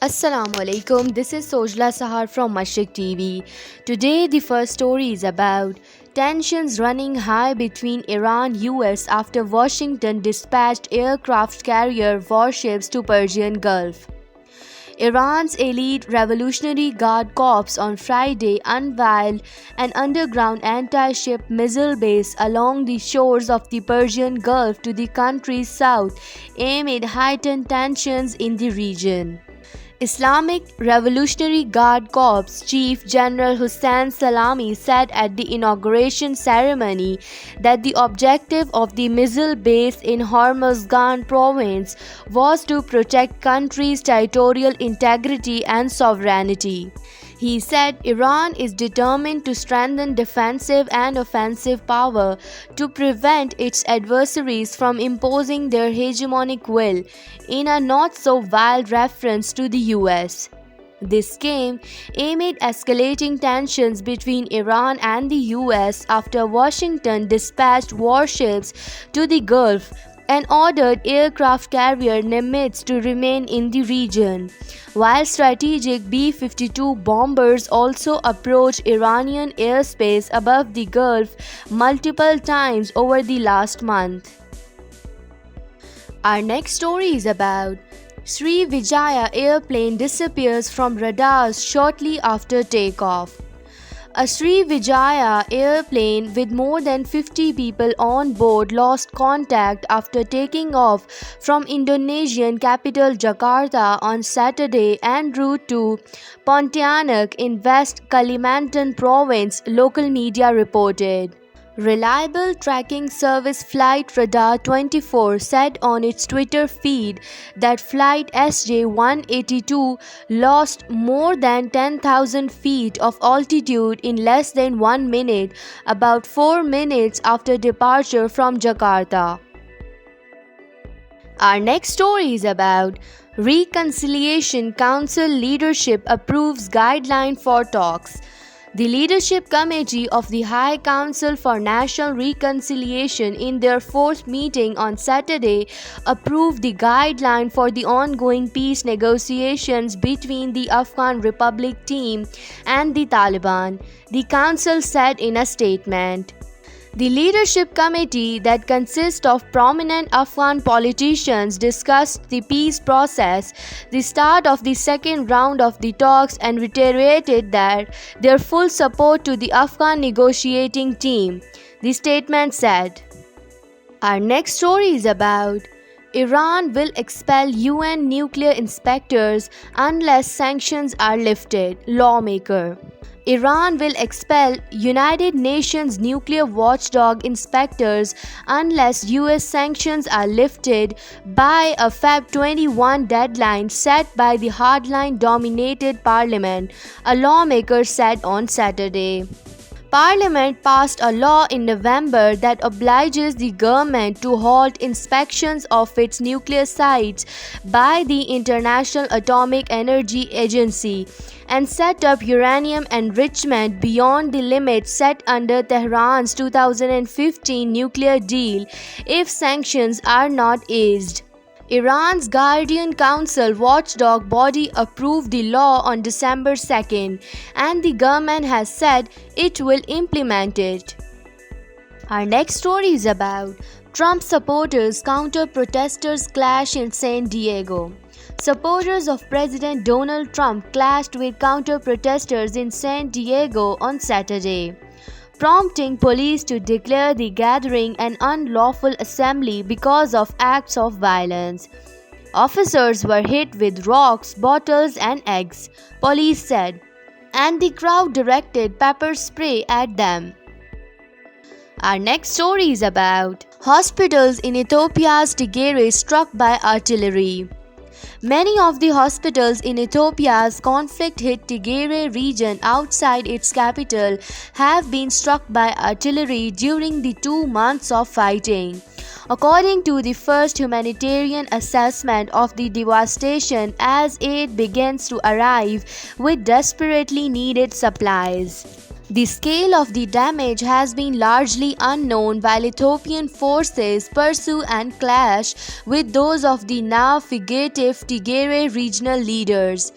Assalamu alaikum. This is Sojla Sahar from Mashriq TV. Today the first story is about tensions running high between Iran US after Washington dispatched aircraft carrier warships to Persian Gulf. Iran's elite Revolutionary Guard Corps on Friday unveiled an underground anti-ship missile base along the shores of the Persian Gulf to the country's south amid heightened tensions in the region. Islamic Revolutionary Guard Corps Chief General Hussein Salami said at the inauguration ceremony that the objective of the missile base in Hormozgan province was to protect country's territorial integrity and sovereignty. He said Iran is determined to strengthen defensive and offensive power to prevent its adversaries from imposing their hegemonic will, in a not so wild reference to the US. This came amid escalating tensions between Iran and the US after Washington dispatched warships to the Gulf and ordered aircraft carrier Nimitz to remain in the region, while strategic B-52 bombers also approached Iranian airspace above the Gulf multiple times over the last month. Our next story is about Sri Vijaya airplane disappears from radars shortly after takeoff. A Sri Vijaya airplane with more than 50 people on board lost contact after taking off from Indonesian capital Jakarta on Saturday en route to Pontianak in West Kalimantan province, local media reported. Reliable tracking service Flight Radar 24 said on its Twitter feed that flight SJ-182 lost more than 10,000 feet of altitude in less than 1 minute, about 4 minutes after departure from Jakarta. Our next story is about Reconciliation Council leadership approves guideline for talks. The Leadership Committee of the High Council for National Reconciliation in their fourth meeting on Saturday approved the guideline for the ongoing peace negotiations between the Afghan Republic team and the Taliban, the Council said in a statement. The Leadership Committee, that consists of prominent Afghan politicians, discussed the peace process, the start of the second round of the talks, and reiterated that their full support to the Afghan negotiating team, the statement said. Our next story is about Iran will expel UN nuclear inspectors unless sanctions are lifted, lawmaker. Iran will expel United Nations nuclear watchdog inspectors unless US sanctions are lifted by a Feb 21 deadline set by the hardline-dominated parliament, a lawmaker said on Saturday. Parliament passed a law in November that obliges the government to halt inspections of its nuclear sites by the International Atomic Energy Agency and set up uranium enrichment beyond the limits set under Tehran's 2015 nuclear deal if sanctions are not eased. Iran's Guardian Council watchdog body approved the law on December 2nd, and the government has said it will implement it. Our next story is about Trump supporters counter protesters clash in San Diego. Supporters of President Donald Trump clashed with counter protesters in San Diego on Saturday, prompting police to declare the gathering an unlawful assembly because of acts of violence. Officers were hit with rocks, bottles, and eggs, police said, and the crowd directed pepper spray at them. Our next story is about hospitals in Ethiopia's Tigray struck by artillery. Many of the hospitals in Ethiopia's conflict-hit Tigray region outside its capital have been struck by artillery during the 2 months of fighting, according to the first humanitarian assessment of the devastation as aid begins to arrive with desperately needed supplies. The scale of the damage has been largely unknown while Ethiopian forces pursue and clash with those of the now fugitive Tigray regional leaders,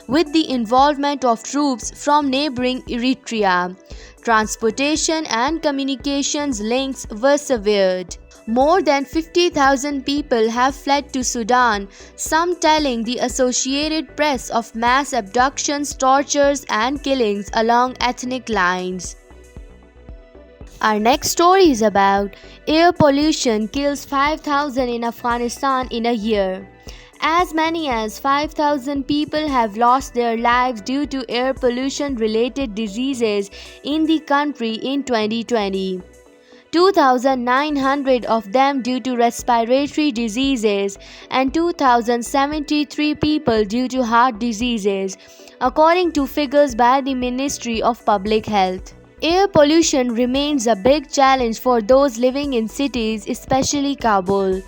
with the involvement of troops from neighboring Eritrea. Transportation and communications links were severed. More than 50,000 people have fled to Sudan, some telling the Associated Press of mass abductions, tortures, and killings along ethnic lines. Our next story is about air pollution kills 5,000 in Afghanistan in a year. As many as 5,000 people have lost their lives due to air pollution related diseases in the country in 2020. 2,900 of them due to respiratory diseases and 2,073 people due to heart diseases, according to figures by the Ministry of Public Health. Air pollution remains a big challenge for those living in cities, especially Kabul,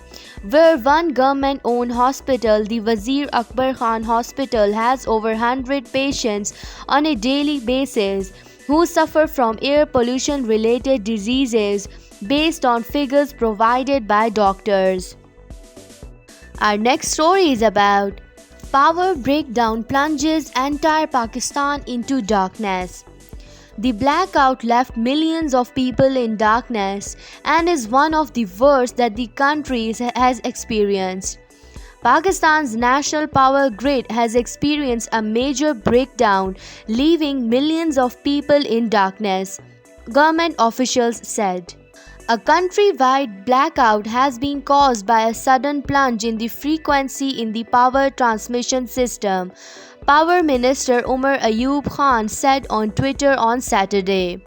where one government-owned hospital, the Wazir Akbar Khan Hospital, has over 100 patients on a daily basis who suffer from air pollution-related diseases based on figures provided by doctors. Our next story is about power breakdown plunges entire Pakistan into darkness. The blackout left millions of people in darkness and is one of the worst that the country has experienced. Pakistan's national power grid has experienced a major breakdown, leaving millions of people in darkness, government officials said. A countrywide blackout has been caused by a sudden plunge in the frequency in the power transmission system, Power Minister Umar Ayub Khan said on Twitter on Saturday.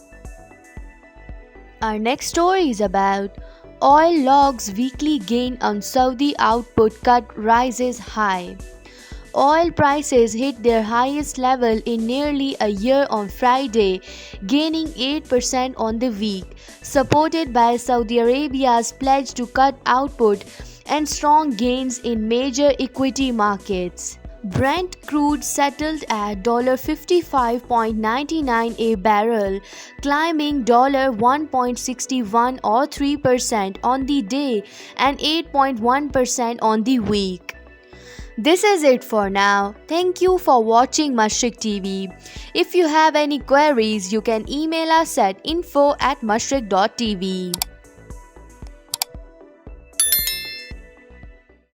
Our next story is about oil logs weekly gain on Saudi output cut rises high. Oil prices hit their highest level in nearly a year on Friday, gaining 8% on the week, supported by Saudi Arabia's pledge to cut output and strong gains in major equity markets. Brent crude settled at $55.99 a barrel, climbing $1.61 or 3% on the day and 8.1% on the week. This is it for now. Thank you for watching Mashriq TV. If you have any queries, you can email us at info@mashriq.tv.